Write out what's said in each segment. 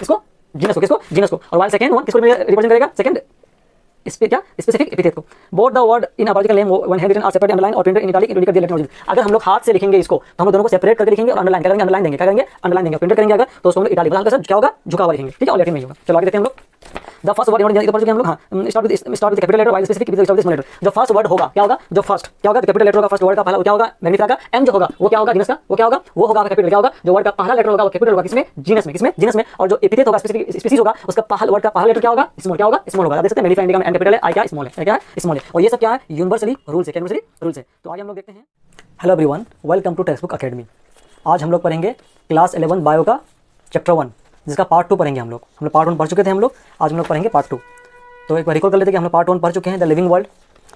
किसको, जीनस को, और वाइल सेकंड वन किसको रिप्रेजेंट करेगा, सेकंड इस पे क्या स्पेसिफिक एपिथेट को। Both the word in a biological name when have written are separate underline और printed in italic indicate the Latin origin. अगर हम लोग हाथ से लिखेंगे इसको तो हम लोग दोनों को सेपरेट करके लिखेंगे और अंडरलाइन करेंगे, अंडरलाइन देंगे, क्या करेंगे, अंडरलाइन देंगे, प्रिंटेड करेंगे अगर तो उसको हम लोग इटैलिक हल्का सा क्या होगा, झुका हुआ लिखेंगे, ठीक है, और लेटर में होगा। चलो आगे देखते हैं हम लोग। द फर्स्ट वर्ड इधर पढ़ चुके हैं हम लोग, हाँ, start with capital letter while specific with small letter. जो फर्स्ट वर्ड होगा क्या होगा, जो फर्स्ट क्या होगा, कैपिटल लेटर होगा फर्स्ट वर्ड का पहला, क्या होगा मैग्निफायर का, एम जो होगा वो क्या होगा जीनस का, वो क्या होगा, वो होगा कैपिटल, क्या होगा जो वर्ड का पहला लेटर होगा वो कैपिटल होगा, किसमें, जीनस में, किसमें, जीनस में, और जो एपिथेट होगा स्पेसिफिक स्पीसीज होगा उसका पहला वर्ड का पहला लेटर क्या होगा, स्मॉल, क्या होगा, स्मॉल होगा। आप देख सकते हैं मैग्निफायर इंडिका में एम कैपिटल है, आई क्या स्मॉल है, क्या है स्मॉल है, और ये सब क्या है यूनिवर्सली रूल्स है, यूनिवर्सली रूल्स है। तो आगे हम लोग देखते हैं। Hello everyone, welcome to text book academy. आज हम लोग पढ़ेंगे क्लास 11 बायो का चैप्टर 1 जिसका पार्ट 2 पढ़ेंगे हम लोग पार्ट 1 पढ़ चुके थे हम लोग, आज हम लोग पढ़ेंगे पार्ट 2। तो एक बार रिकॉल कर लेते हैं कि हम लोग पार्ट 1 पढ़ चुके हैं द लिविंग वर्ल्ड,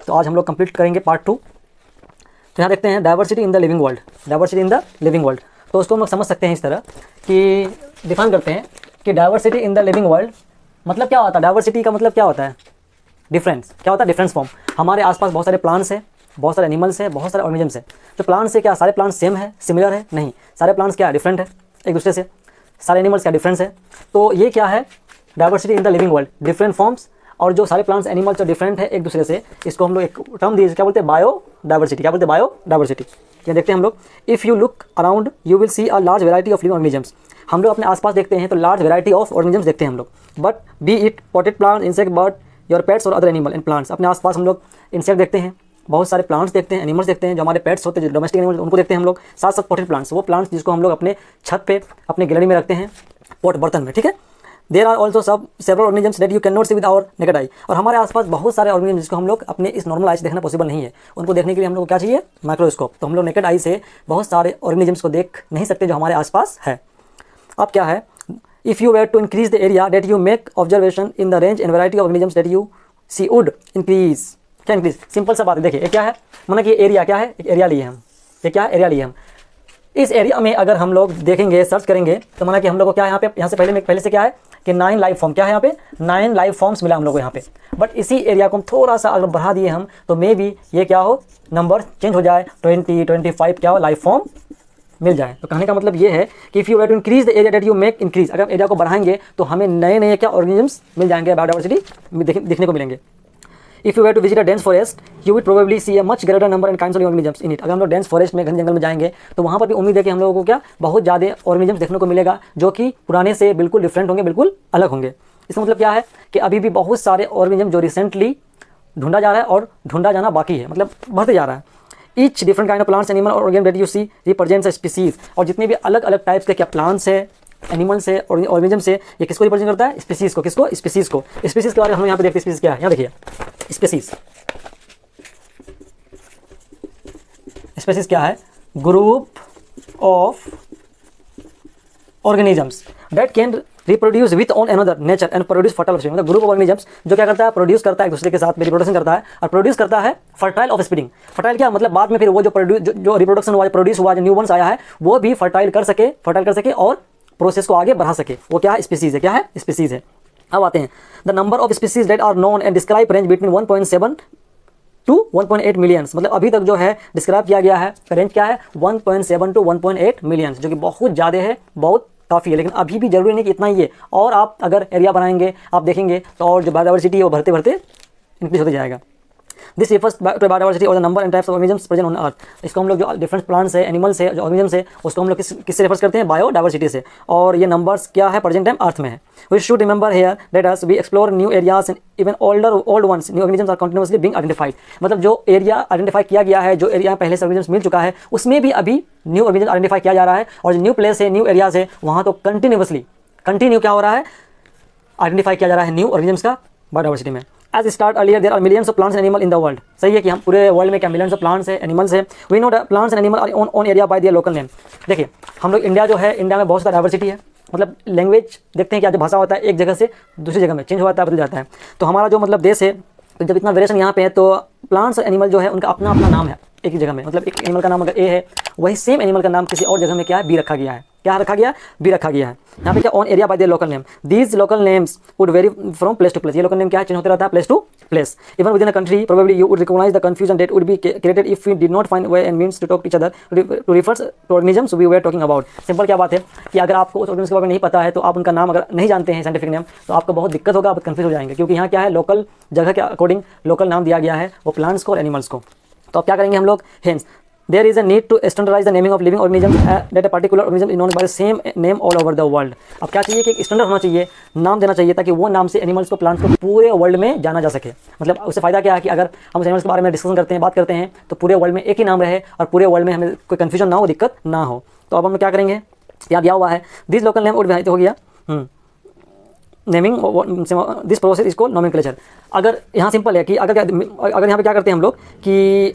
तो आज हम लोग कंप्लीट करेंगे पार्ट 2। तो यहाँ देखते हैं diversity in the living world, diversity in the living world. तो उसको हम लोग समझ सकते हैं इस तरह कि डिफाइन करते हैं कि diversity in the living world मतलब क्या होता है, डाइवर्सिटी का मतलब क्या होता है, डिफरेंस, क्या होता है, डिफरेंस फॉर्म। हमारे आसपास बहुत सारे प्लांट्स हैं, बहुत सारे एनिमल्स हैं, बहुत सारे ऑर्गेनिजम्स हैं। तो प्लांट्स से क्या सारे प्लांट्स सेम है, सिमिलर है, नहीं, सारे प्लांट्स क्या डिफरेंट है एक दूसरे से, सारे एनिमल्स क्या डिफरेंस है। तो ये क्या है diversity in the living world, different forms, और जो सारे प्लांट्स एनिमल्स जो डिफरेंट है एक दूसरे से, इसको हम लोग एक टर्म दिए क्या बोलते हैं, बायो डाइवर्सिटी, क्या बोलते हैं, बायो डाइवर्सिटी। ये देखते हैं हम लोग, if you look around you will see a large variety of living organisms. हम लोग अपने आसपास देखते हैं तो लार्ज वेराइटी ऑफ ऑर्गेनिजम्स देखते हैं हम लोग, but B it potted plant, insect, bird, your pets और अदर एनिमल एंड प्लांट्स। अपने आसपास हम लोग इंसेक्ट देखते हैं, बहुत सारे प्लांट्स देखते हैं, एनिमल्स देखते हैं, जो हमारे पेट्स होते हैं, जो डोमेस्टिक एनिमल्स उनको देखते हैं हम लोग, साथ साथ पॉटेड प्लांट्स, वो प्लांट्स जिसको हम लोग अपने छत पे अपने गैलरी में रखते हैं, पॉट बर्तन में, ठीक है। देयर आर ऑल्सो सब several organisms that you can not see with our naked eye. और हमारे आसपास बहुत सारे ऑर्गेनिजम जिसको हम लोग अपने इस नॉर्मल आई से देखना पॉसिबल नहीं है, उनको देखने के लिए हम लोग को क्या चाहिए, माइक्रोस्कोप। तो हम लोग नेकेड आई से बहुत सारे ऑर्गेनिजम्स को देख नहीं सकते जो हमारे आसपास है। अब क्या है, if you were to increase the area that you make observation in the range and variety of organisms that you see would increase. क्या इंक्रीज, सिंपल सा बात है, देखिए ये क्या है, माना कि एरिया क्या है, एक एरिया लिए हम, ये क्या एरिया लिए हम, इस एरिया में अगर हम लोग देखेंगे, सर्च करेंगे, तो माना कि हम लोग को क्या यहाँ पे, यहाँ से पहले से क्या है कि 9 लाइफ फॉर्म, क्या है यहाँ पे 9 लाइफ फॉर्म्स मिला हम लोग को यहाँ पे। बट इसी एरिया को हम थोड़ा सा अगर बढ़ा दिए हम तो मे बी ये क्या हो, नंबर चेंज हो जाए, 20, 25 क्या हो लाइफ फॉर्म मिल जाए। तो कहने का मतलब ये है कि if you were to increase the area that you make increase, अगर एरिया को बढ़ाएंगे तो हमें नए नए क्या ऑर्गेनिजम्स मिल जाएंगे, बायोडाइवर्सिटी देखने को मिलेंगे। If you were to visit a dense forest you will probably see a much greater number and kinds of organisms in it. अगर हम लोग डेंस फॉरेस्ट में घने जंगल में जाएंगे तो वहाँ पर भी उम्मीद है कि हम लोगों को क्या बहुत ज़्यादा ऑर्गेनिजम्स देखने को मिलेगा जो कि पुराने से बिल्कुल डिफरेंट होंगे, बिल्कुल अलग होंगे। इसका मतलब क्या है कि अभी भी बहुत सारे ऑर्गेनिजम जो रिसेंटली ढूंढा जा रहा है और ढूंढा जाना बाकी है, मतलब बढ़ते जा रहा है। Each different kind of plants animal organism that you see represents a species. और जितने भी अलग अलग टाइप्स के क्या प्लांट्स है, एनिमल्स है और ऑर्गेनिज्म से, ये किसको रिप्रेजेंट करता है, स्पीसीज को। किसको, स्पीसीज को। स्पीसीज के बारे में हम यहाँ पे देखते हैं, स्पीसीज क्या है, यहाँ देखिए स्पीसीज, स्पीसीज क्या है, group of organisms that can reproduce with on another nature and produce fertile offspring. मतलब ग्रुप ऑफ ऑर्गेनिजम्स जो क्या करता है, प्रोड्यूस करता है एक दूसरे के साथ में, रिप्रोडक्शन करता है और प्रोड्यूस करता है फर्टाइल ऑफस्प्रिंग। फर्टाइल क्या मतलब बाद में फिर वो जो रिप्रोडक्शन हुआ, प्रोड्यूस हुआ, जो न्यू वंस आया है वो भी फर्टाइल कर सके और प्रोसेस को आगे बढ़ा सके, वो क्या है, स्पीसीज है। क्या है, स्पीसीज है। अब आते हैं the number of species that are known and describe range between 1.7 to 1.8 millions. मतलब अभी तक जो है डिस्क्राइब किया गया है, रेंज क्या है 1.7 टू 1.8 मिलियंस, जो कि बहुत ज़्यादा है, बहुत काफ़ी है। लेकिन अभी भी जरूरी नहीं कि इतना ही है, और आप अगर एरिया बनाएंगे, आप देखेंगे तो और जो बायोडाइवर्सिटी है वो बढ़ते बढ़ते इंक्रीज होते जाएगा। दिस रिफर्स टू बायोडाइवर्सिटी और the number and types of organisms present on earth. इसको हम लोग जो डिफरेंट प्लांट्स है, एनिमल्स है, जो ऑर्गेनिजम्स है, उसको हम लोग किससे रेफर करते हैं, बायोडाइवर्सिटी से। और ये नंबर्स क्या है, प्रेजेंट टाइम अर्थ में है। We should remember here that as we explore new areas and even old ones, new organisms are continuously being identified. मतलब जो एरिया आइडेंटिफाई किया गया है, जो एरिया पहले से ऑर्गेनिजम्स मिल चुका है, उसमें भी अभी न्यू ऑर्गेनिजम आइडेंटिफाई किया जा रहा है। और जो न्यू प्लेस है, न्यू एरियाज है, वहाँ तो कंटिन्यू क्या हो रहा है, आइडेंटिफाई किया जा रहा है न्यू ऑर्गेनिजम्स का बायोडाइवर्सिटी में। As start earlier, there are millions of plants and animals in the world. सही है कि हम पूरे वर्ल्ड में क्या मिलियंस ऑफ प्लांट्स है, एनिमल्स है। We know that plants and animals are on area by their local name. देखिए हम लोग इंडिया जो है, इंडिया में बहुत सारा डाइवर्सिटी है। मतलब लैंग्वेज देखते हैं क्या, जो भाषा होता है एक जगह से दूसरी जगह में चेंज हो जाता है, बदल जाता है। तो हमारा जो मतलब देश है, तो जब इतना वेरिएशन यहाँ पे है तो प्लांट्स और एनिमल जो है उनका अपना अपना नाम है एक ही जगह में। मतलब एक एनिमल का नाम अगर ए है, वही सेम एनिमल का नाम किसी और जगह में क्या है, बी रखा गया है। क्या रखा गया, बी रखा गया है। यहाँ पे क्या, on area by the local name, these local names would vary from place to place. ये लोकल नेम क्या है, चेंज होता रहता है place to place. Even within a country probably you would recognize the confusion that would be created if we did not find way and means to talk to each other to refers to organisms we were talking about. Simple क्या बात है कि अगर आपको उस organism के बारे में नहीं पता है, तो आप उनका नाम अगर नहीं जानते हैं साइंटिफिक नेम, तो आपको बहुत दिक्कत होगा, आप कंफ्यूज हो जाएंगे, क्योंकि यहाँ क्या है, लोकल जगह के अकॉर्डिंग लोकल नाम दिया गया है वो प्लांट्स को और एनिमल्स को। तो अब क्या करेंगे हम लोग, hence there is a need to standardize the naming of living organism that a particular organism is known by the same name all over the world. अब क्या चाहिए कि एक स्टैंडर्ड होना चाहिए, नाम देना चाहिए, ताकि वो नाम से एनिमल्स को, प्लांट्स को पूरे वर्ल्ड में जाना जा सके। मतलब उससे फायदा क्या है कि अगर हम एनिमल्स के बारे में डिस्कशन करते हैं, बात करते हैं, तो पूरे वर्ल्ड में एक ही नाम रहे और पूरे वर्ल्ड में हमें कोई कन्फ्यूजन ना हो, दिक्कत ना हो। तो अब हम क्या करेंगे, यहाँ दिया हुआ है दिस लोकल नेम और हो गया naming, this process is called nomenclature. अगर यहाँ सिंपल है कि अगर यहाँ पे क्या करते हैं हम लोग कि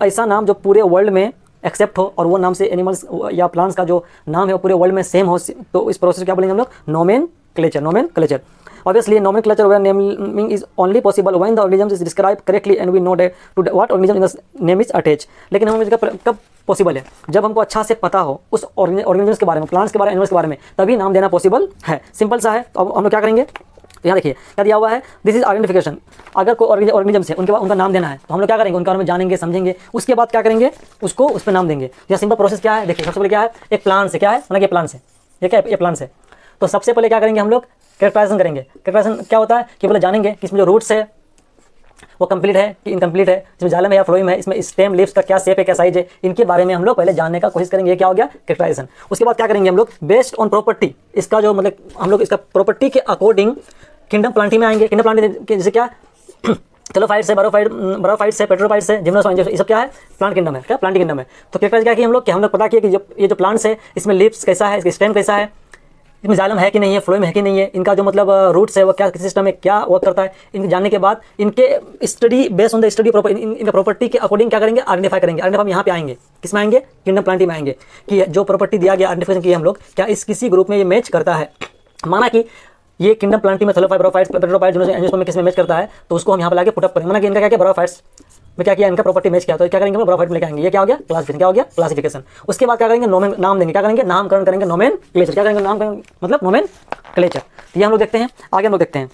ऐसा नाम जो पूरे वर्ल्ड में एक्सेप्ट हो और वो नाम से एनिमल्स या प्लांट्स का जो नाम है वो पूरे वर्ल्ड में सेम हो, तो इस प्रोसेस क्या बोलेंगे हम लोग, nomenclature. Obviously, nomenclature where naming is only possible when the organism is described correctly and we know that to what organism in the name is attached। लेकिन हमें कब पॉसिबल है, जब हमको अच्छा से पता हो उस ऑर्गेनिजम्स के बारे में, प्लांट्स के बारे में, एनिमल्स के बारे में, तभी नाम देना पॉसिबल है। सिंपल सा है। तो अब हम लोग क्या करेंगे, तो यहाँ देखिए क्या दिया हुआ है, दिस इज आइडेंटिफिकेशन। अगर कोई ऑर्गेनिजम्स है, उनके बाद उनका नाम देना है, तो हम लोग क्या करेंगे, उनके बारे में जानेंगे, समझेंगे, उसके बाद क्या करेंगे, उसको उस पर नाम देंगे। यह सिंपल प्रोसेस क्या है, देखिए सबसे पहले क्या है, एक प्लांट्स है, क्या है, मतलब ये प्लांट्स है, ये क्या है, ये प्लांट्स है। तो सबसे पहले क्या करेंगे हम लोग, कैरेक्टराइजेशन करेंगे। कैरेक्टराइजेशन क्या होता है कि पहले जानेंगे कि इसमें जो रूट्स है वो कंप्लीट है कि इनकम्प्लीट है, इसमें जाइलम है या फ्लोएम है, इसमें स्टेम लीव्स का क्या शेप है, क्या साइज है, इनके बारे में हम लोग पहले जानने का कोशिश करेंगे। ये क्या हो गया, कैरेक्टराइजेशन। उसके बाद क्या करेंगे हम लोग, बेस्ड ऑन प्रॉपर्टी, इसका जो मतलब हम लोग इसका प्रॉपर्टी के अकॉर्डिंग किंगडम प्लांटी में आएंगे। किंगडम प्लांटी के जैसे क्या, टेलोफाइट्स है, बरोफाइट्स है, पेट्रोफाइट्स है, जिम्नोस्पर्म, ये सब क्या है, प्लांट किंगडम है, क्या प्लांट किंगडम है। तो कैरेक्टराइज क्या किया हम लोग, कि हम लोग पता किया कि ये जो प्लांट्स है, इसमें लीव्स कैसा है, इसका स्टेम कैसा है, इसमें जाइलम है कि नहीं है, फ्लोएम है कि नहीं है, इनका जो मतलब रूट्स है वो क्या किस सिस्टम में क्या वर्क करता है, इनको जानने के बाद इनके study based on the study इनका प्रॉपर्टी के अकॉर्डिंग क्या करेंगे, आइडेंटिफाई करेंगे। आइडेंटिफाई यहाँ पे आएंगे, किस में आएंगे, किंगडम प्लांटी में आएंगे, कि जो प्रॉपर्टी दिया गया, आइडेंटिफिकेशन किया हम लोग, क्या इस किसी ग्रुप में ये मैच करता है। माना कि ये किंगडम प्लांटी में थैलोफाइट्स, पेट्रोफाइट्स, एंजियोस्पर्म में किस में मैच करता है, तो उसको हम यहाँ पे लाके पुट अप करेंगे। माना कि इनका क्या, बरोफाइट्स में क्या किया, इनका प्रॉपर्टी मैच किया, तो क्या करेंगे, बरोफाइट में लेके आएंगे। ये क्या हो गया, क्लासिफिकेशन, क्या हो गया, क्लासिफिकेशन। उसके बाद क्या करेंगे, नाम देंगे, क्या करेंगे, नामकरण करेंगे, नोमेनक्लेचर। क्या करेंगे, नाम मतलब नोमेनक्लेचर। तो ये हम लोग देखते हैं, आगे हम लोग देखते हैं।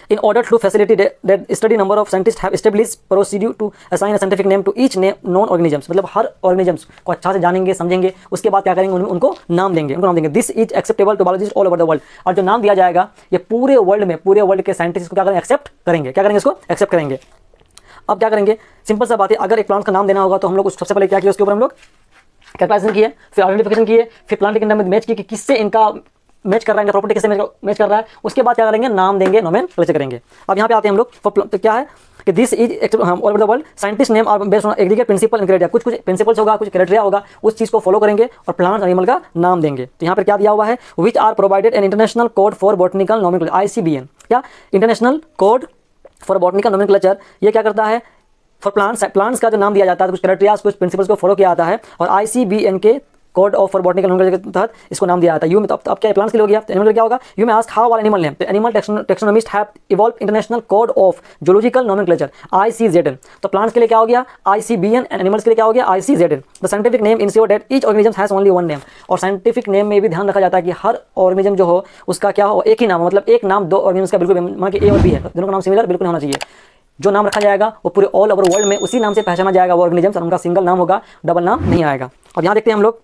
In order to facilitate that study, number of scientists have established procedure to assign a scientific name to each known organisms। मतलब हर organisms को अच्छा से जानेंगे, समझेंगे, उसके बाद क्या करेंगे, उनको नाम देंगे। This is acceptable to biologists all over the world। और जो नाम दिया जाएगा ये पूरे वर्ल्ड में, पूरे वर्ल्ड के साइंटिस्ट को क्या करेंगे, एक्सेप्ट करेंगे। क्या करेंगे, इसको एक्सेप्ट करेंगे। अब क्या करेंगे, सिंपल सा बात है, अगर एक प्लांट का नाम देना होगा तो हम लोग सबसे पहले क्या किया, उसके ऊपर हम लोग कैरेक्टराइजेशन किए, फिर आइडेंटिफिकेशन किए, फिर प्लांट किंगडम में मैच किए कि किससे इनका मैच कर रहा है, इनका प्रॉपर्टी किससे मैच कर रहा है। उसके बाद क्या करेंगे, नाम देंगे, नोमेनक्लेचर करेंगे। अब यहाँ पे आते हैं हम लोग, तो क्या है कि this is all over the world scientist name are based on aggregate principle and criteria. कुछ प्रिंसिपल्स होगा, कुछ क्राइटेरिया होगा, उस चीज़ को फॉलो करेंगे और प्लांट एनिमल का नाम देंगे। तो यहाँ पर क्या दिया हुआ है, which are provided an international code for botanical nomenclature, ICBN। क्या, international code for botanical nomenclature. ये क्या करता है, फॉर प्लांट्स का जो नाम दिया जाता है, कुछ क्राइटेरिया, कुछ प्रिंसिपल्स को फॉलो किया जाता है, और ICBN के code of for botanical nomenclature के तहत इसको नाम दिया जाता है। यू में तो अब क्या प्लांट्स के लिए हो गया, तो एनिमल क्या होगा, you may ask how are animal name. तो animal taxonomist have evolve international code of zoological nomenclature, ICZN। तो प्लांट्स के लिए क्या हो गया, ICBN, एंड एनिमल्स के लिए क्या हो गया, ICZN। The scientific name ensure that each organism has only one name. और साइंटिफिक नेम में भी ध्यान रखा जाता है कि हर ऑर्गेनिज्म जो हो उसका क्या हो, एक ही नाम हो, मतलब एक नाम दो ऑर्गेनिज्म का बिल्कुल, मान के A और B है, दोनों का नाम सिमिलर बिल्कुल होना चाहिए। जो नाम रखा जाएगा वो पूरे ऑल ओवर वर्ल्ड में उसी नाम से पहचाना जाएगा वो ऑर्गेनिज्म, और उनका सिंगल नाम होगा, डबल नाम नहीं आएगा। अब यहाँ देखते हैं हम लोग,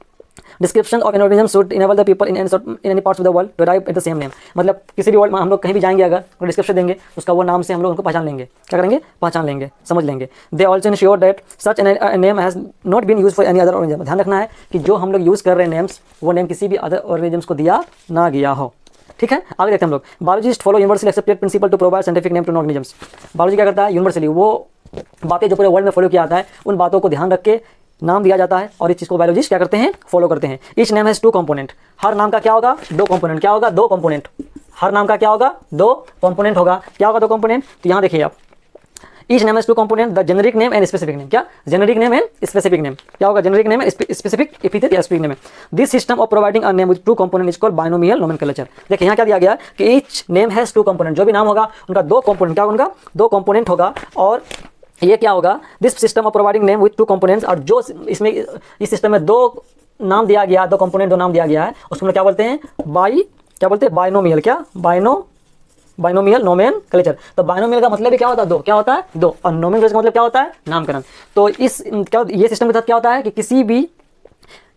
description of an organism should enable the people in any parts of the world to arrive at the same name. मतलब किसी भी वर्ल्ड में हम लोग कहीं भी जाएंगे, अगर तो डिस्क्रिप्शन देंगे उसका वो नाम से हम लोग उनको पहचान लेंगे। क्या करेंगे, पहचान लेंगे, समझ लेंगे। They also ensure that such name has not been use for any other organism. ध्यान रखना है कि जो हम लोग यूज़ कर रहे हैं नेम्स, वो नेम किसी भी अदर ऑर्गेनिज्म्स को दिया ना गया हो। ठीक है, आगे देखते हैं हम लोग। Biologist follow universally accepted principle to provide scientific name to organisms. Biology क्या करता है, यूनिवर्सली वो बातें जो पूरे वर्ल्ड में फॉलो किया जाता है, उन बातों को ध्यान रख के नाम दिया जाता है, और इस चीज़ को बायोलॉजिस्ट क्या करते हैं, फॉलो करते हैं। Each name has 2 component. हर नाम का क्या होगा, 2 कंपोनेंट। क्या होगा, 2 कंपोनेंट। हर नाम का क्या होगा, 2 कंपोनेंट होगा। क्या होगा, 2 कंपोनेंट। तो यहाँ देखिए आप, each name has 2 component, the generic name and specific name. क्या, generic name and specific name. क्या होगा, generic name and specific epithet या specific name. This system of providing a name with 2 component is called binomial nomenclature. देखिए यहाँ क्या दिया गया कि ईच नेम हैज़ 2 कंपोनेंट। जो भी नाम होगा उनका 2 कंपोनेंट, क्या उनका 2 कंपोनेंट होगा। और ये क्या होगा, this system of providing name with 2 components. और जो इसमें इस सिस्टम में 2 नाम दिया गया, दो कंपोनेंट, दो नाम दिया गया है, उसको हम लोग क्या बोलते हैं, क्या बोलते हैं, बाइनोमियल, क्या बाइनोमियल नोमेनक्लेचर। तो बाइनोमियल का मतलब भी क्या होता है, दो, क्या होता है, दो, और नोमेनक्लेचर का मतलब क्या होता है, नामकरण। तो इस क्या ये सिस्टम के तहत क्या होता है कि किसी भी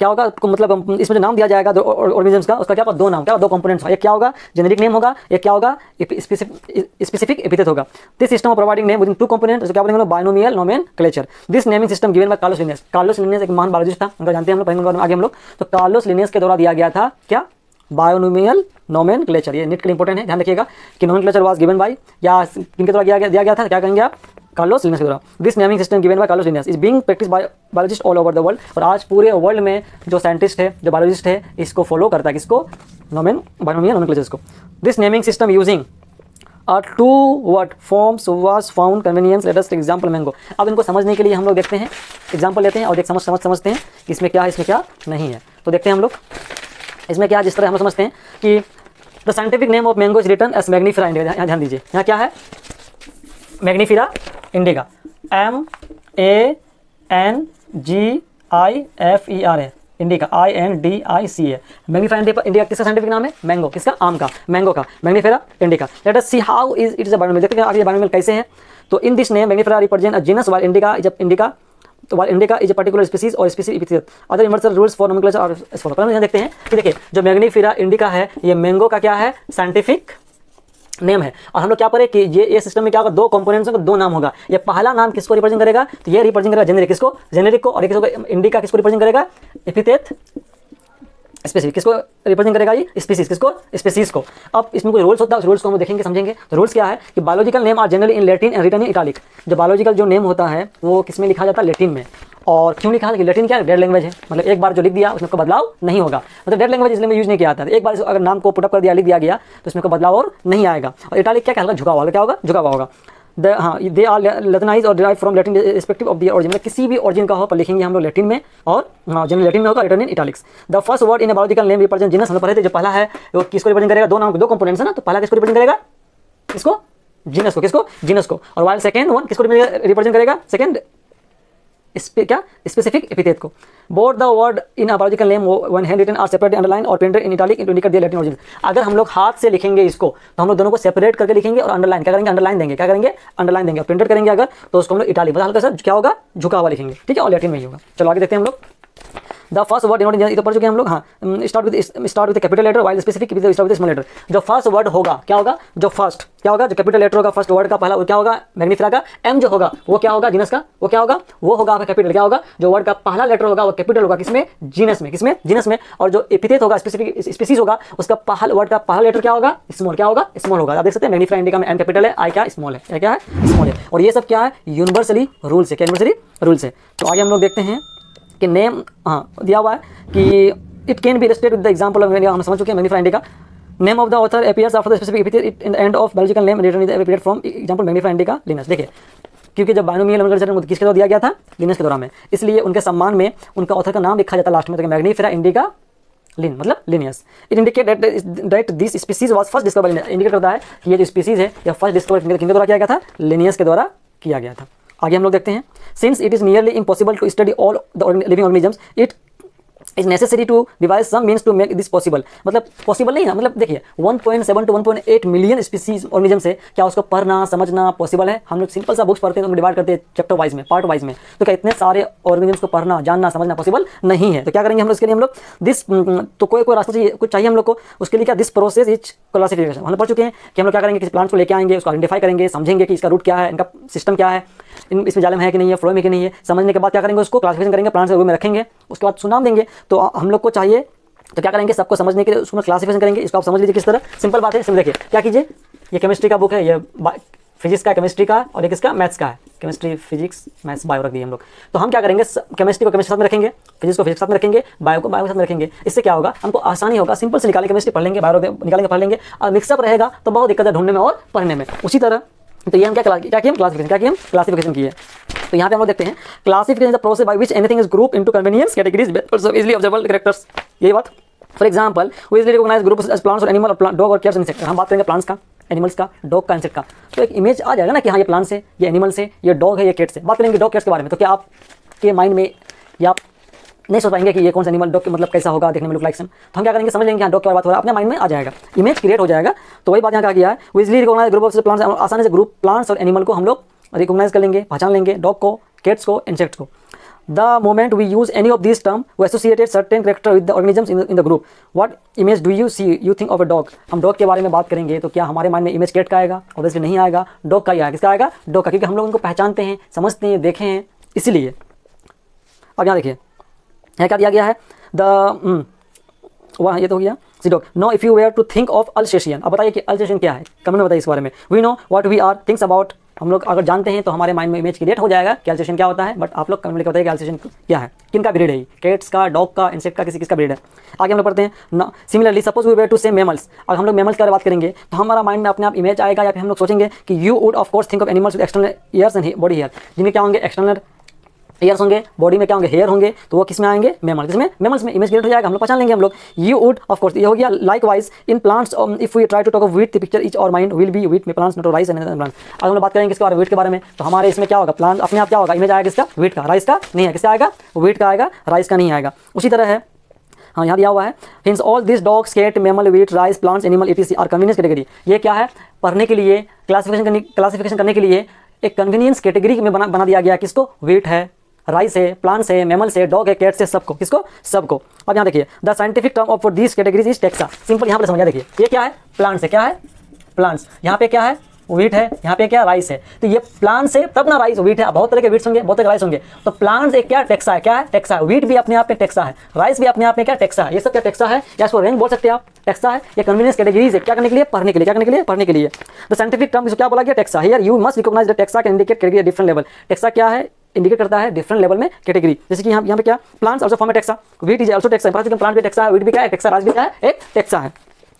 क्या होगा, मतलब इसमें जो नाम दिया जाएगा दो ऑर्गेनिजम्स का, उसका क्या होगा, दो नाम, क्या दो कंपोनेंट्स, एक क्या होगा, जेनेरिक नेम होगा, एक क्या होगा, स्पेसिफिक एपिथेट होगा। This system of providing name with two component, क्या बोलेंगे, binomial nomenclature. This naming system given by Carlos Linnaeus. Carlos Linnaeus एक महान बायोलॉजिस्ट था, उनका जानते हैं हम लोग, पढ़ेंगे आगे हम लोग। तो कार्लोस लिनियस के द्वारा दिया गया था क्या, बायोनोमियल नोमेनक्लेचर। ये नीट के लिए इंपॉर्टेंट है, ध्यान रखिएगा कि नोमेनक्लेचर वाज गिवन बाय, या किनके द्वारा दिया गया था, क्या कहेंगे आप, कार्लोस लिनियस के द्वारा। This naming system given by Carlos Linnaeus is being practised by biologist all over the world. और आज पूरे वर्ल्ड में जो साइंटिस्ट है, जो बायोलॉजिस्ट है, इसको फॉलो करता है, किसको, बायोनोमियल नोमेनक्लेचर को। This naming system using two word forms was found convenience. Let us example mango. अब इनको समझने के लिए हम लोग देखते हैं, एग्जांपल लेते हैं और समझते हैं कि इसमें क्या है, इसमें क्या नहीं है। तो देखते हैं हम लोग इसमें क्या, जिस तरह हम समझते हैं कि the scientific name of mango is written as Mangifera indica. यहाँ ध्यान दीजिए, यहाँ क्या है, Mangifera indica, MANGIFERA indica, INDICA। Mangifera indica किसका साइंटिफिक नाम है, मैंगो, किसका, आम का, मैंगो का, Mangifera indica. Let us see how is it is a binomial. देखते हैं आगे बायोनोमियल कैसे है। तो in this name Mangifera represent a genus while indica is a particular species or species epithet. Other universal rules for nomenclature are as follows। पहले देखते हैं कि देखिए जो मैग्नीफेरा इंडिका है, ये मैंगो का क्या है, साइंटिफिक नेम है। और हम लोग क्या पढ़े कि ये सिस्टम में क्या होगा, दो कंपोनेंट्स होंगे, दो नाम होगा। ये पहला नाम किसको रिप्रेजेंट करेगा, तो ये रिप्रेजेंट करेगा जेनेरिक, किसको, जेनेरिक को, और इंडिका किसको रिप्रेजेंट करेगा, एपिथेट स्पेसिफिक, किसको रिप्रेजेंट करेगा, ये स्पीसीज, किसको, स्पीसीज को। अब इसमें कोई रूल्स होता है, उस रूल्स को हम देखेंगे, समझेंगे। तो रूल्स क्या है कि biological name are generally in Latin and written in italic. जो बायोलॉजिकल जो नेम होता है वो किसमें लिखा जाता है, लैटिन में। और क्यों लिखा था कि लैटिन क्या है, डेड लैंग्वेज है, मतलब एक बार जो लिख दिया उसमें कोई बदलाव नहीं होगा, मतलब डेड लैंग्वेज इसलिए यूज नहीं किया जाता है। एक बार अगर नाम को पुटअप कर दिया, लिख दिया गया, तो इसमें कोई बदलाव और नहीं आएगा। और इटालिक क्या होगा, झुका हुआ होगा, क्या होगा, झुका हुआ होगा। दे आर लैटिनाइज और derive from Latin respective of the origin, मतलब किसी भी ओरिजिन का हो पर लिखेंगे हम लोग लैटिन में, और जनरल लैटिन में होगा, written in italics. The first word in biological name represent genus. हम लोग पढ़े थे, जो पहला है वो किसको रिप्रेजेंट करेगा, दो नाम, दो कंपोनेंट्स है ना, तो पहला किसको रिप्रेजेंट करेगा, किसको, जीनस को, किसको, जीनस को। और वाइल सेकंड वन किसको रिप्रेजेंट करेगा, सेकंड क्या, स्पेसिफिक एपिथेट को। Both the word in a biological name when handwritten are separately underline और printed in italic to indicate the Latin origin. अगर हम लोग हाथ से लिखेंगे इसको, तो हम लोग दोनों को सेपरेट करके लिखेंगे और अंडरलाइन क्या करेंगे, अंडरलाइन देंगे, क्या करेंगे, अंडरलाइन देंगे। और प्रिंटेड करेंगे अगर, तो उसको हम लोग इटालिक मतलब हल्का सा क्या होगा, झुका हुआ लिखेंगे, ठीक है, और लैटिन में ही होगा। चलो आगे देखते हैं हम लोग। द फर्स्ट वर्ड डिनोट, ये तो पढ़ चुके हैं हम लोग, हाँ, start with capital letter while specific start with small letter. जो फर्स्ट वर्ड होगा क्या होगा, जो फर्स्ट क्या होगा, जो कैपिटल लेटर होगा, फर्स्ट वर्ड का पहला क्या होगा, मैग्नीफेरा का। एम जो होगा वो क्या होगा, जीनस का, वो क्या होगा, वो होगा आपका कैपिटल, क्या होगा, जो वर्ड का पहला लेटर होगा वो कैपिटल होगा, किसमें, जीनस में, किसमें, जीनस में। और जो एपिथेट होगा, स्पेसिफिक स्पीसीज होगा, उसका पहला वर्ड का पहला लेटर क्या होगा, स्मॉल, क्या होगा, स्मॉल होगा। आप देख सकते हैं मैग्नीफेरा इंडिका में एम कैपिटल है, आई क्या स्मॉल है, क्या है, स्मॉल है। और ये सब क्या है, यूनिवर्सली रूल्स है, क्या यूनिवर्सली रूल्स है। तो आगे हम लोग देखते हैं कि नेम, हाँ दिया हुआ है कि it can be illustrated with the example of, हम समझ चुके हैं Mangifera indica. Name of the author appears after the specific epithet in the end of biological name written in the epithet from example Mangifera indica Linnaeus. देखिए क्योंकि जब binomial nomenclature किसके द्वारा दिया गया था, लिनस के द्वारा में, इसलिए उनके सम्मान में उनका ऑथर का नाम लिखा जाता है लास्ट में, तो मैग्नीफेरा इंडिका लिन मतलब Linnaeus. It indicate that this species was first discovered, indicate करता है कि ये जो स्पीसीज है यह फर्स्ट डिस्कवर किसके द्वारा किया गया था, लिनियस के द्वारा किया गया था। आगे हम लोग देखते हैं, since it is nearly impossible to study all the living organisms, it is necessary to devise some means to make this possible. मतलब पॉसिबल नहीं है, मतलब देखिए 1.7 to 1.8 मिलियन स्पीसीज ऑर्गेनिज्म से क्या उसको पढ़ना समझना पॉसिबल है। हम लोग सिंपल सा बुक्स पढ़ते हैं तो डिवाइड करते हैं चैप्टर वाइज में, पार्ट वाइज में, तो क्या इतने सारे ऑर्गेनिज्म्स को पढ़ना जानना समझना पॉसिबल नहीं है। तो क्या करेंगे हम लोग इसके लिए, हम लोग दिस, तो कोई रास्ता चाहिए, कुछ चाहिए हम लोग को, उसके लिए क्या, दिस प्रोसेस इज क्लासिफिकेशन। हम लोग पढ़ चुके हैं कि हम लोग क्या करेंगे, किसी प्लांट्स को लेके आएंगे, उसको आइडेंटिफाई करेंगे, समझेंगे कि इसका रूट क्या है, इनका सिस्टम क्या है, इसमें जालम है कि नहीं है, फ्लोएम है कि नहीं है, समझने के बाद क्या करेंगे, उसको क्लासिफिकेशन करेंगे, प्लांट्स के रूप में रखेंगे, उसके बाद सुनाम देंगे। तो हम लोग को चाहिए तो क्या करेंगे, सबको समझने के लिए उसमें क्लासिफिकेशन करेंगे। इसको आप समझ लीजिए किस तरह, सिंपल बात है, सिंपल देखिए क्या कीजिए, ये केमिस्ट्री का बुक है, ये फिजिक्स का, केमिस्ट्री का, और एक इसका मैथ्स का है, केमिस्ट्री फिजिक्स मैथ्स बायो रख दिए हम लोग। तो हम क्या करेंगे, केमिस्ट्री को केमिस्ट्री साथ में रखेंगे, फिजिक्स को फिजिक्स साथ में रखेंगे, बायो को बायो साथ में रखेंगे। इससे क्या होगा, हमको आसानी होगा, सिंपल से निकालेंगे, केमिस्ट्री पढ़ लेंगे, बायो निकालेंगे, पढ़ लेंगे। और मिक्सअप रहेगा तो बहुत दिक्कत है ढूंढने में और पढ़ने में। उसी तरह तो ये हम क्या किए, क्लासिफिकेशन किए। तो यहाँ पे हम लोग देखते हैं classification the process by which anything is group into convenience categories easily observable characters, यही बात। For example we easily recognise groups as plants और एनिमल, और डॉग और कैट्स और इंसेक्ट। हम बात करेंगे प्लांट्स का, एनिमल्स का, डॉग का, इंसेक्ट का, तो एक इमेज आ जाएगा ना कि हाँ ये प्लांट्स है, ये एनिमल्स है, ये डॉग है, ये कैट्स है। बात करेंगे डॉग कैट्स के बारे में, तो क्या आपके माइंड में या नहीं सोच पाएंगे कि ये कौन सा एनिमल, डॉग मतलब कैसा होगा देखने में, लुक लाइक सन। तो हम क्या करेंगे, समझ लेंगे कि हाँ डॉग के बारे में बात हो रहा है, अपने माइंड में आ जाएगा, इमेज क्रिएट हो जाएगा। तो वही बात यहाँ कहा गया है, we easily recognise group of plants, आसानी से ग्रुप प्लांट्स और एनिमल को हम लोग रिकॉग्नाइज कर लेंगे, पहचान लेंगे, डॉग को, कैट्स को, इंसेक्ट्स को। The moment we use any of these terms, we associated certain character with the organisms in the group. What image do you see? You think of a dog. हम dog के बारे में बात करेंगे तो क्या हमारे माइंड में इमेज कैट का आएगा? ऑब्वियसली नहीं आएगा, डॉग का ही आएगा। किसका आएगा? डॉग का, क्योंकि हम लोग उनको पहचानते हैं, समझते हैं, देखे हैं, इसीलिए। अब यहाँ देखिए, यहाँ क्या दिया गया है, वहाँ ये तो हो गया see dog. No if you were to think of Alsatian, अब बताइए कि अल्सेशियन क्या है, कमेंट में बताइए इस बारे में। We know what we are thinks about, हम लोग अगर जानते हैं तो हमारे माइंड में इमेज क्रिएट हो जाएगा कि अल्सेशियन क्या होता है। बट आप लोग कमेंट में बताइए कि अल्सेशियन क्या है, किन का ब्रीड है, कैट्स का, डॉग का, इंसेक्ट का, किसका ब्रीड है। आगे हम लोग पढ़ते हैं। Similarly suppose we were to say mammals, अगर हम लोग मैमल्स की बात करेंगे तो हमारा माइंड में अपने आप इमेज आएगा, या फिर हम लोग सोचेंगे कि you would of course think of animals with external ears and body hair, जिनके क्या होंगे, एक्सटर्नल ईयर्स होंगे, बॉडी में क्या होंगे, हेयर होंगे, तो वो किस में आएंगे, मैमल, जिसमें मैमल्स में इमेज क्रिएट हो जाएगा, हम लोग पहचान लेंगे हम लोग। यू वुड ऑफ कोर्स, ये हो गया। Likewise in plants if we try to talk of wheat, the picture each our mind will be wheat में plants not rice and plant. अगर हम लोग बात करेंगे इसके बारे में, वीट के बारे में, तो हमारे इसमें क्या होगा, प्लांट अपने आप क्या होगा, इमेज आएगा किसका, वीट का, राइस का नहीं है, किसका आएगा, वीट का आएगा, राइस का नहीं आएगा। उसी तरह है, हाँ यहाँ दिया हुआ है, hence all this dogs, cat, mammal, wheat, rice, plants, animal etc are convenience category. ये क्या है, पढ़ने के लिए, क्लासिफिकेशन करने के लिए एक कन्वीनियंस कैटेगरी में बना दिया गया। किसको, वीट है, राइस है, प्लांट्स है, मैमल्स है, डॉग है, कैट्स है, सबको, किसको, सबको। अब यहाँ देखिए, the scientific term of this categories is taxa. Simple यहाँ पे समझा, देखिए ये क्या है, प्लांट्स है, क्या है, प्लांट्स। यहाँ पे क्या है, वीट है, यहाँ पे क्या, राइस है। तो ये प्लांट्स है तब ना राइस, वीट है, बहुत तरह के वीट्स होंगे, बहुत तरह के राइस होंगे। तो प्लांट्स एक क्या, टेक्सा है, क्या है, टेक्सा है। वीट भी अपने आप में टेक्सा है, राइस भी अपने आप में क्या, टेक्सा है। ये सब क्या टेक्सा है, या इसको रेंज बोल सकते हैं आप, टेक्सा है। ये कन्वीनियंस कैटेगरीज है, क्या करने के लिए, पढ़ने के लिए, क्या करने के लिए, पढ़ने के लिए। द साइंटिफिक टर्म क्या बोला गया, taxa. Here you must recognise the taxa can indicate category different level. Taxa क्या है, इंडिकेट करता है डिफरेंट लेवल में कैटेगरी। जैसे कि यहाँ पे क्या, plants also form A taxa, wheat is also taxa, plant भी टेक्सा है, वीट भी क्या है, टेक्सा, राइस भी क्या है, एक टेक्सा है।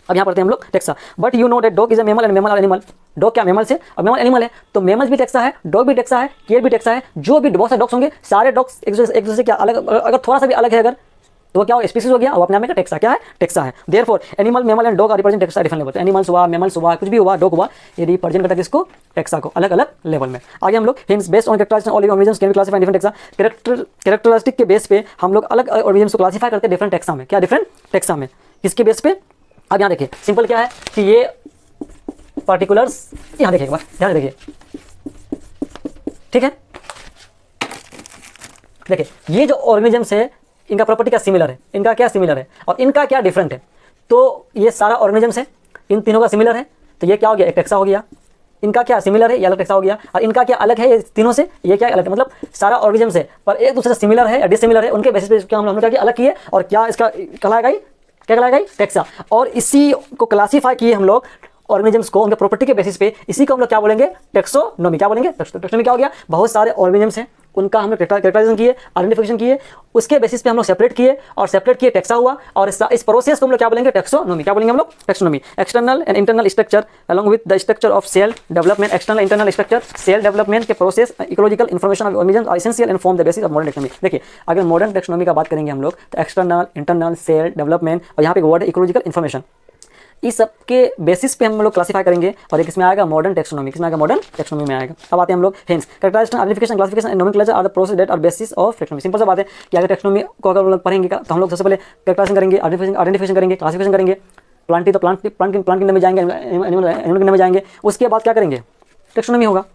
अब यहाँ पढ़ते हैं हम लोग taxa. But you know that dog is a mammal and mammal are animal. Dog क्या, मैमल से, और मैमल एनिमल है, तो मैमल्स भी टेक्सा है, डॉग भी टेक्सा है, कैट भी टेक्सा है। जो भी बहुत सारे डॉग्स होंगे, सारे डॉग्स एक दूसरे से क्या अलग, अगर थोड़ा सा भी अलग है अगर, तो वो क्या हो, स्पीसीज हो गया, और अपने आप में टेक्सा, क्या है, टेक्सा है। Therefore animal, mammal and dog are represent taxa different level. Animals हुआ, मैमल्स हुआ, कुछ भी हुआ, डॉग हुआ, ये रिप्रेजेंट करता है किसको, टेक्सा को, अलग अलग लेवल में। आगे हम लोग hints based on characteristics all organisms can be classified different taxa. Characteristic के बेस पे हम लोग अलग ऑर्गेनिजम्स को क्लासिफाई करते हैं डिफरेंट टेक्सा में, क्या, डिफरेंट टेक्सा में, किसके बेस पे। अब यहाँ देखिए, सिंपल क्या है कि ये पार्टिकुलर्स, यहाँ देखिए एक बार, ध्यान देखिए, ठीक है। देखिए ये जो ऑर्गेनिजम्स है, इनका प्रॉपर्टी क्या सिमिलर है, इनका क्या सिमिलर है, और इनका क्या डिफरेंट है। तो ये सारा ऑर्गेनिजम्स है, इन तीनों का सिमिलर है, तो ये क्या हो गया, एक टेक्सा हो गया। इनका क्या सिमिलर है, ये अलग टेक्सा हो गया। और इनका क्या अलग है, ये तीनों से, ये क्या अलग है, मतलब सारा ऑर्गेनिजम्स है पर एक दूसरे से सिमिलर है या डिसिमिलर है, उनके बेसिस पे क्या हमने क्या अलग किए, और क्या इसका कहलाएगा, क्या कहलाएगा, टेक्सा। और इसी को क्लासीफाई किए हम लोग ऑर्गेनिजम्स को उनके प्रॉपर्टी के बेसिस पे, इसी को हम लोग क्या बोलेंगे, टेक्सोनोमी। क्या बोलेंगे, टेक्सोनोमी क्या हो गया, बहुत सारे ऑर्गेनिजम्स हैं, उनका हम लोग कैरेक्टराइजेशन किए, आइडेंटिफिकेशन किए, उसके बेसिस पे हम लोग सेपरेट किए, और सेपरेट किए टेक्सा हुआ। और इस प्रोसेस को हम लोग क्या बोलेंगे, टेक्सोनोमी। क्या बोलेंगे हम लोग, taxonomy. External and internal structure along with the structure of cell development. External internal structure, cell development के process, ecological information of organisms are essential and form the basis of modern taxonomy. देखिए अगर modern taxonomy का बात करेंगे हम लोग, तो external, internal, cell development, और यहाँ पे वर्ड इकोलॉजिकल इन्फॉर्मेशन, इस सब के बेसिस पे हम लोग क्लासिफाई करेंगे, और एक इसमें आएगा मॉडर्न टेक्सोनोमी। किसमें आएगा, मॉडर्न टेक्सोनोमी में आएगा। अब आते हैं हम लोग hints. Characteristics, identification, classification and nomenclature are the process that are basis of taxonomy. Simple सा बात है कि अगर टेक्सोनोमी को अगर हम लोग पढ़ेंगे तो हम लोग सबसे पहले कैरेक्टराइजेशन करेंगे, आइडेंटिफिकेशन करेंगे, क्लासिफिकेशन करेंगे। प्लांट तो प्लांट के नाम में जाएंगे, एनिमल के नाम में जाएंगे, उसके बाद क्या करेंगे, टेक्सोनोमी होगा।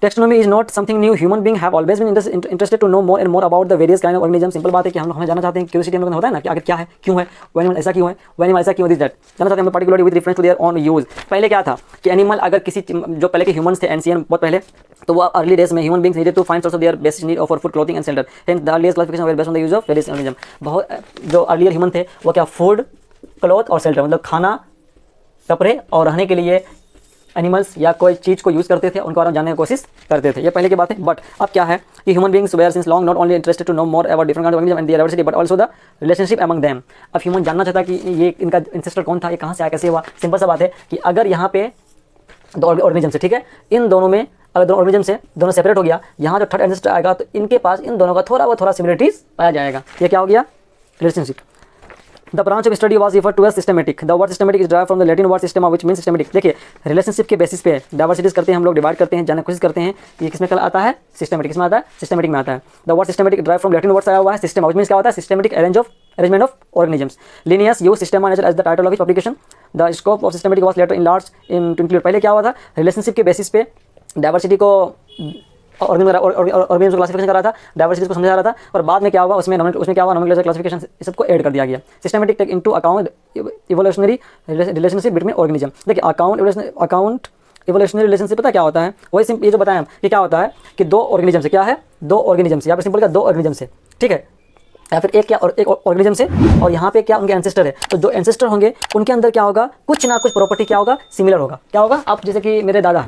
Taxonomy is not something new, human being have always been interested to know more and more about the various kind of organism. Simple बात है कि हम लोग हमें जानना चाहते हैं, क्यूरियोसिटी हम लोग होता है ना कि आखिर क्या है, क्यों है, वो एनिमल ऐसा क्यों है, वो एनिमल ऐसा क्यों, दिस दैट जानना चाहते हैं हम लोग, particularly with reference to their on use. पहले क्या था कि एनिमल अगर किसी, जो पहले के ह्यूमंस थे, एंशियन बहुत पहले, तो वो अर्ली डेज में human beings needed to find source of their basic need for food, clothing and shelter. Hence the earliest classification were based on the use of various organism. बहुत जो earlier human थे वो क्या, food, cloth और shelter, मतलब खाना, कपड़े और रहने के लिए एनिमल्स या कोई चीज़ को यूज़ करते थे, उनको बारे में जानने की कोशिश करते थे। ये पहले की बात है। बट अब क्या है कि human beings were since long not only interested to know more about different kind of organism and their diversity but also the relationship among them. अब ह्यूमन जानना चाहता कि ये इनका इंसेस्टर कौन था, ये कहाँ से आया, कैसे हुआ। सिंपल सा बात है कि अगर यहाँ पे दो ऑर्गेनिज्म से, ठीक है, इन दोनों में अगर दोनों ऑर्गेनिज्म से दोनों सेपरेट हो गया, यहाँ जो थर्ड एंसेस्टर आएगा तो इनके पास इन दोनों का थोड़ा सिमिलरिटीज पाया जाएगा। ये क्या हो गया, relationship. The branch of study was referred to as systematic. The word systematic is derived from the Latin word system which means systematic. देखिए रिलेशनशिप के बेसिस पे डाइवर्सिटीज करते हैं हम लोग, डिवाइड करते हैं, जानने की कोशिश करते हैं, ये किसमें आता है? सिस्टमेटिक। किसमें आता है? सिस्टमेटिक में आता है। The word systematic derived from Latin word आया हुआ है सिस्टम, व्हिच मींस क्या होता है? Systematic arrangement of organisms. Linnaeus used systema nature as the title of his publication. The scope of systematic was later enlarged in to include, पहले क्या हुआ था? रिलेशनशिप के बेसिस पे डाइवर्सिटी को ऑर्गेनिज्म क्लासिफिकेशन कर रहा था, डाइवर्सिटी को समझा रहा था, और बाद में क्या हुआ? उसमें क्या हुआ? नोमेनक्लेचर क्लासिफिकेशन इस सबको ऐड कर दिया गया। Systematic take into account evolutionary relationship between organism. देखिए अकाउंट इवोल्यूशनरी रिलेशनशिप पता क्या होता है? वही ये जो बताया हम कि क्या होता है कि दो ऑर्गेनिज्म से, क्या है? दो ऑर्गेनिज्म से, यहाँ पर सिंपल क्या? दो ऑर्गेनिज्म से, ठीक है, या फिर एक ऑर्गेनिज्म से, और यहाँ पे क्या उनके एंसेस्टर है, तो जो एंसेस्टर होंगे उनके अंदर क्या होगा? कुछ ना कुछ प्रॉपर्टी क्या होगा? सिमिलर होगा। क्या होगा? आप जैसे कि मेरे दादा,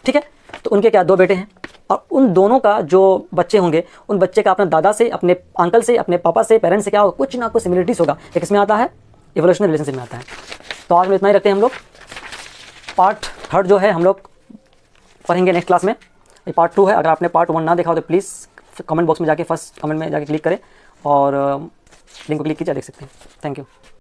ठीक है, तो उनके क्या दो बेटे हैं, और उन दोनों का जो बच्चे होंगे, उन बच्चे का अपने दादा से, अपने अंकल से, अपने पापा से, पेरेंट्स से क्या होगा? कुछ ना कुछ सिमिलरिटीज होगा। ये किसमें आता है? इवोल्यूशनरी रिलेशनशिप में आता है। तो आज में इतना ही रखते हैं हम लोग। पार्ट 3 जो है हम लोग पढ़ेंगे नेक्स्ट क्लास में। ये पार्ट 2 है। अगर आपने पार्ट 1 ना देखा हो तो प्लीज़ कमेंट बॉक्स में जाके फर्स्ट कमेंट में जाके क्लिक करें और लिंक को क्लिक कीजिए, देख सकते हैं। Thank you.